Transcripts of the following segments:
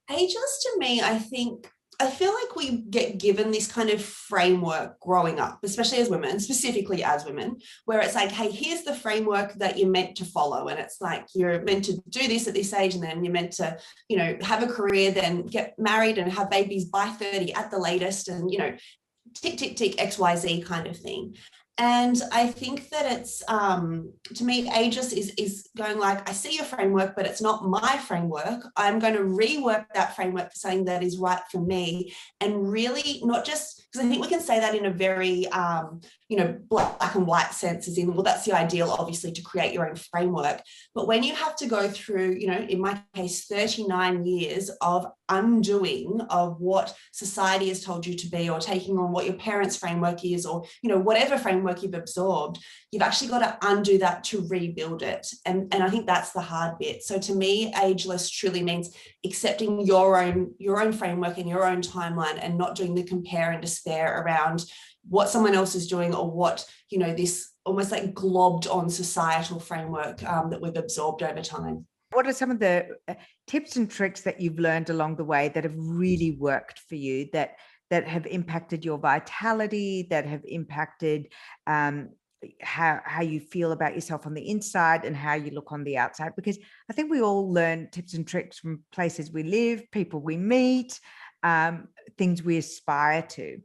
Ageless to me, I feel like we get given this kind of framework growing up, especially as women, specifically as women, where it's like, hey, here's the framework that you're meant to follow. And it's like, you're meant to do this at this age, and then you're meant to, have a career, then get married and have babies by 30 at the latest. And, tick, tick, tick, XYZ kind of thing. And I think that it's, to me, Aegis is going like, I see your framework, but it's not my framework. I'm going to rework that framework for something that is right for me. And really not just, because I think we can say that in a very, black and white sense, as in, well, that's the ideal, obviously, to create your own framework. But when you have to go through, in my case, 39 years of undoing of what society has told you to be, or taking on what your parents' framework is, or, whatever framework you've absorbed, you've actually got to undo that to rebuild it. And I think that's the hard bit. So to me, Ageless truly means accepting your own framework and your own timeline, and not doing the compare and despair around what someone else is doing, or what, this almost like globbed on societal framework that we've absorbed over time. What are some of the tips and tricks that you've learned along the way that have really worked for you, that have impacted your vitality, that have impacted how you feel about yourself on the inside and how you look on the outside? Because I think we all learn tips and tricks from places we live, people we meet, things we aspire to.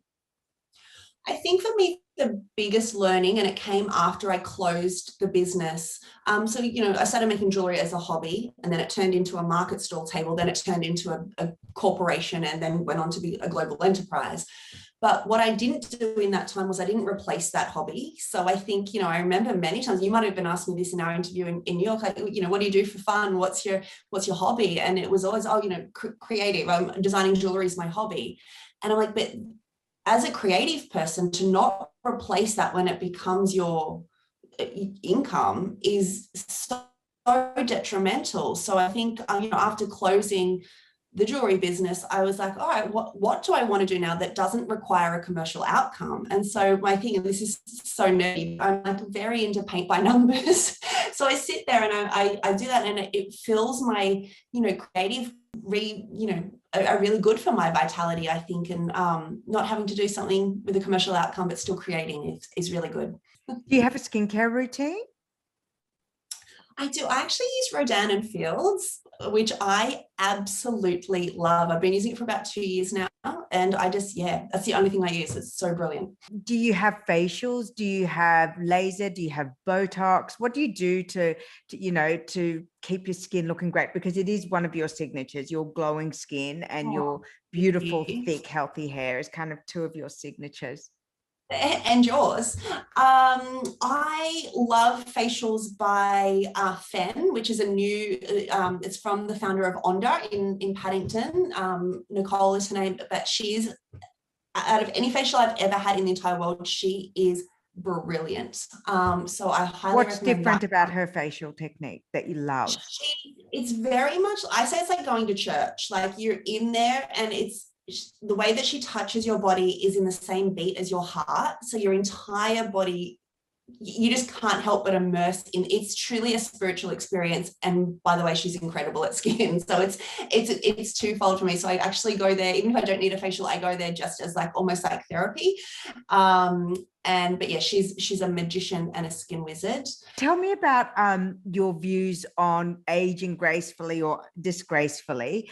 I think for me, the biggest learning, and it came after I closed the business. I started making jewellery as a hobby, and then it turned into a market stall table. Then it turned into a corporation, and then went on to be a global enterprise. But what I didn't do in that time was I didn't replace that hobby. So I think, I remember many times, you might have been asking me this in our interview in New York, like, what do you do for fun? What's your hobby? And it was always, creative. Designing jewellery is my hobby. And I'm like, but as a creative person, to not replace that when it becomes your income is so detrimental. So I think, after closing the jewelry business, I was like, all right, what do I want to do now that doesn't require a commercial outcome? And so my thing, and this is so nerdy, I'm like very into paint by numbers. So I sit there and I do that, and it fills my, creative are really good for my vitality, I think. And not having to do something with a commercial outcome, but still creating is really good. Do you have a skincare routine? I do. I actually use Rodan & Fields, which I absolutely love. I've been using it for about 2 years now. And that's the only thing I use. It's so brilliant. Do you have facials? Do you have laser? Do you have Botox? What do you do to keep your skin looking great? Because it is one of your signatures, your glowing skin and your beautiful, thick, healthy hair is kind of two of your signatures. And yours. I love facials by Fen, which is a new, it's from the founder of Onda in Paddington. Nicole is her name, but she's, out of any facial I've ever had in the entire world, she is brilliant. So I highly What's recommend different that. about her facial technique that you love? It's very much, I say it's like going to church. Like, you're in there, and it's, the way that she touches your body is in the same beat as your heart. So your entire body, you just can't help but immerse in. It's truly a spiritual experience. And by the way, she's incredible at skin. So it's twofold for me. So I actually go there, even if I don't need a facial, I go there just as like almost like therapy. But yeah, she's a magician and a skin wizard. Tell me about your views on aging gracefully or disgracefully.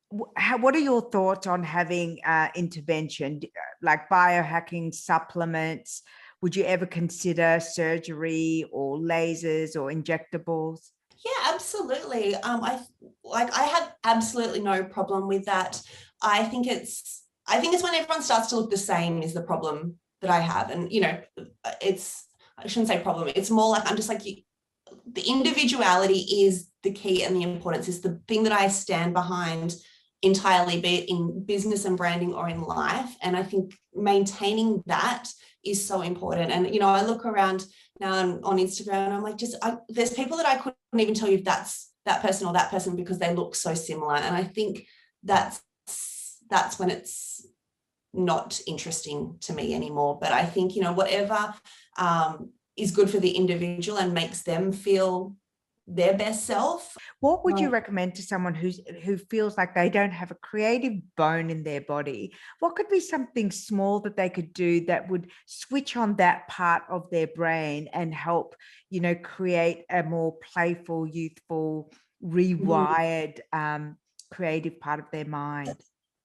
What are your thoughts on having intervention like biohacking, supplements? Would you ever consider surgery or lasers or injectables? Yeah, absolutely. I have absolutely no problem with that. I think it's when everyone starts to look the same is the problem that I have. And, I shouldn't say problem. It's more like, I'm just like, the individuality is the key, and the importance is the thing that I stand behind entirely, be it in business and branding or in life. And I think maintaining that is so important. And, I look around now on Instagram, and I'm like, there's people that I couldn't even tell you if that's that person or that person, because they look so similar. And I think that's when it's not interesting to me anymore. But I think, whatever is good for the individual and makes them feel their best self. What would you recommend to someone who feels like they don't have a creative bone in their body? What could be something small that they could do that would switch on that part of their brain and help, create a more playful, youthful, rewired, creative part of their mind?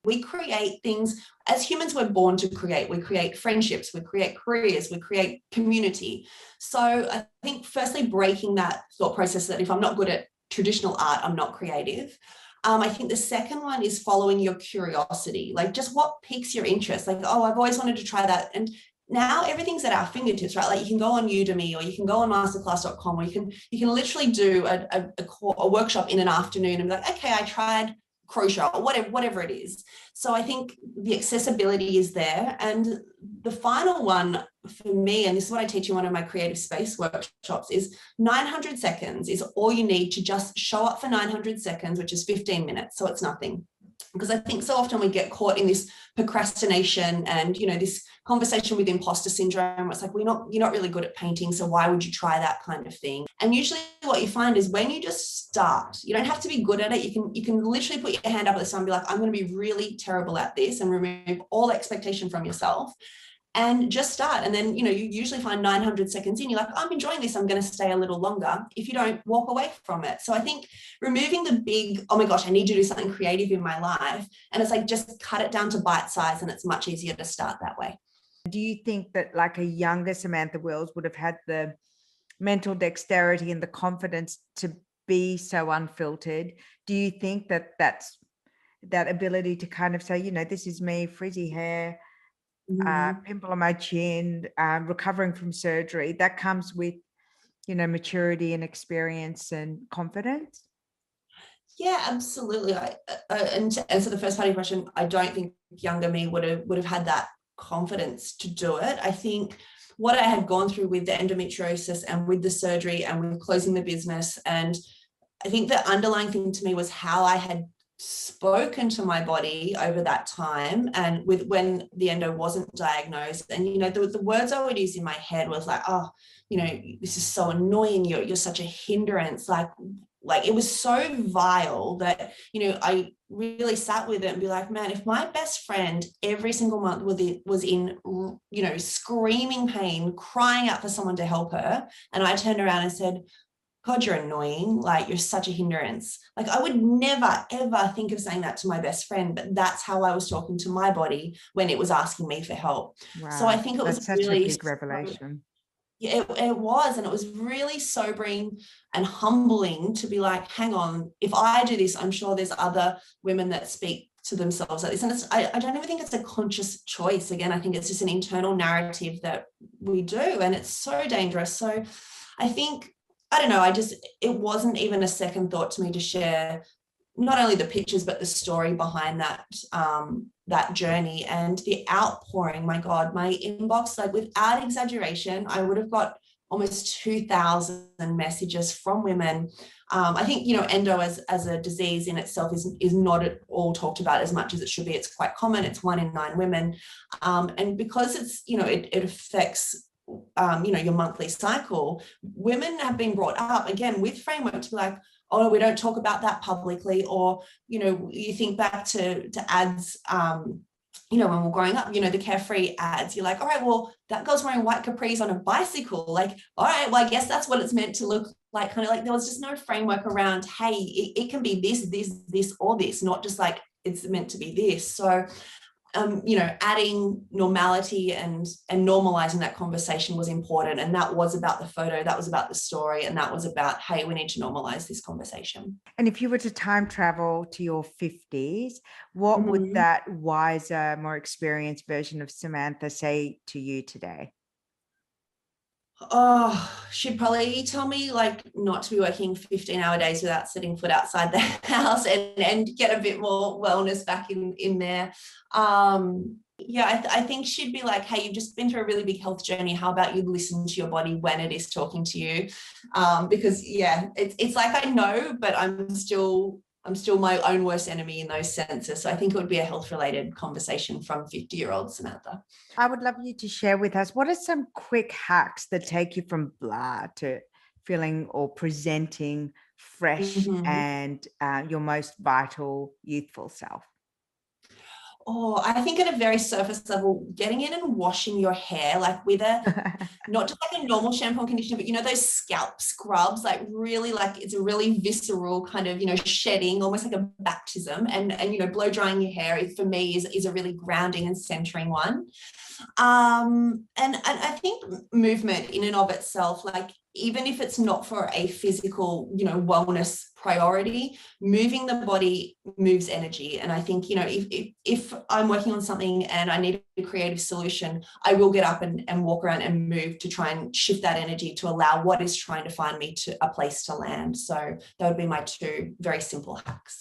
We create things as humans. We're born to create. We create friendships, we create careers, we create community. So I think firstly, breaking that thought process that if I'm not good at traditional art, I'm not creative. I think the second one is following your curiosity, like just what piques your interest. Like, oh, I've always wanted to try that. And now everything's at our fingertips, right? Like you can go on Udemy, or you can go on masterclass.com, or you can literally do a workshop in an afternoon and be like, okay, I tried crochet or whatever it is. So I think the accessibility is there. And the final one for me, and this is what I teach in one of my creative space workshops, is 900 seconds is all you need to just show up for 900 seconds, which is 15 minutes. So it's nothing. Because I think so often we get caught in this procrastination and, this conversation with imposter syndrome, where it's like, you're not really good at painting, so why would you try that kind of thing? And usually what you find is when you just start, you don't have to be good at it. You can literally put your hand up at the sun and be like, I'm going to be really terrible at this, and remove all expectation from yourself. And just start. And then, you usually find 900 seconds in, you're like, I'm enjoying this, I'm going to stay a little longer. If you don't, walk away from it. So I think removing the big, oh my gosh, I need to do something creative in my life. And it's like, just cut it down to bite size, and it's much easier to start that way. Do you think that like a younger Samantha Wills would have had the mental dexterity and the confidence to be so unfiltered? Do you think that that's that ability to kind of say, this is me, frizzy hair, pimple on my chin, recovering from surgery, that comes with, maturity and experience and confidence? Yeah, absolutely. And to answer the first part of your question, I don't think younger me would have had that confidence to do it. I think what I had gone through with the endometriosis and with the surgery and with closing the business, and I think the underlying thing to me was how I had spoken to my body over that time, and with when the endo wasn't diagnosed. And the words I would use in my head was like, oh, this is so annoying, you're such a hindrance, like it was so vile that I really sat with it and be like, man, if my best friend every single month was in screaming pain, crying out for someone to help her, and I turned around and said, God, you're annoying, like you're such a hindrance. Like I would never, ever think of saying that to my best friend, but that's how I was talking to my body when it was asking me for help. Wow, so I think it was such really a big revelation. Yeah, it was. And it was really sobering and humbling to be like, hang on, if I do this, I'm sure there's other women that speak to themselves like this. And I don't even think it's a conscious choice. Again, I think it's just an internal narrative that we do, and it's so dangerous. So I think, I don't know, it wasn't even a second thought to me to share not only the pictures, but the story behind that journey and the outpouring. My God, my inbox, like without exaggeration, I would have got almost 2,000 messages from women. I think, endo as a disease in itself is not at all talked about as much as it should be. It's quite common. It's 1 in 9 women. And because it's, it affects your monthly cycle, women have been brought up again with framework to be like, oh, we don't talk about that publicly. Or, you think back to ads, when we're growing up, the carefree ads, you're like, all right, well, that girl's wearing white capris on a bicycle. Like, all right, well, I guess that's what it's meant to look like. Kind of like there was just no framework around, hey, it can be this, or this, not just like it's meant to be this. So adding normality and normalizing that conversation was important. And that was about the photo, that was about the story, and that was about, hey, we need to normalize this conversation. And if you were to time travel to your 50s, what would that wiser, more experienced version of Samantha say to you today? Oh, she'd probably tell me like not to be working 15-hour days without setting foot outside the house, and get a bit more wellness back in there. I think she'd be like, hey, you've just been through a really big health journey. How about you listen to your body when it is talking to you? Because it's like I know, but I'm still my own worst enemy in those senses. So I think it would be a health-related conversation from 50-year-old Samantha. I would love you to share with us, what are some quick hacks that take you from blah to feeling or presenting fresh Mhm. and your most vital, youthful self? Oh, I think at a very surface level, getting in and washing your hair, like with not just like a normal shampoo and conditioner, but you know, those scalp scrubs, like really, like it's a really visceral kind of, you know, shedding, almost like a baptism. And you know, blow drying your hair for me is a really grounding and centering one. And I think movement in and of itself, like even if it's not for a physical, you know, wellness priority, moving the body moves energy. And I think, you know, if I'm working on something and I need a creative solution, I will get up and walk around and move to try and shift that energy to allow what is trying to find me to a place to land. So that would be my two very simple hacks.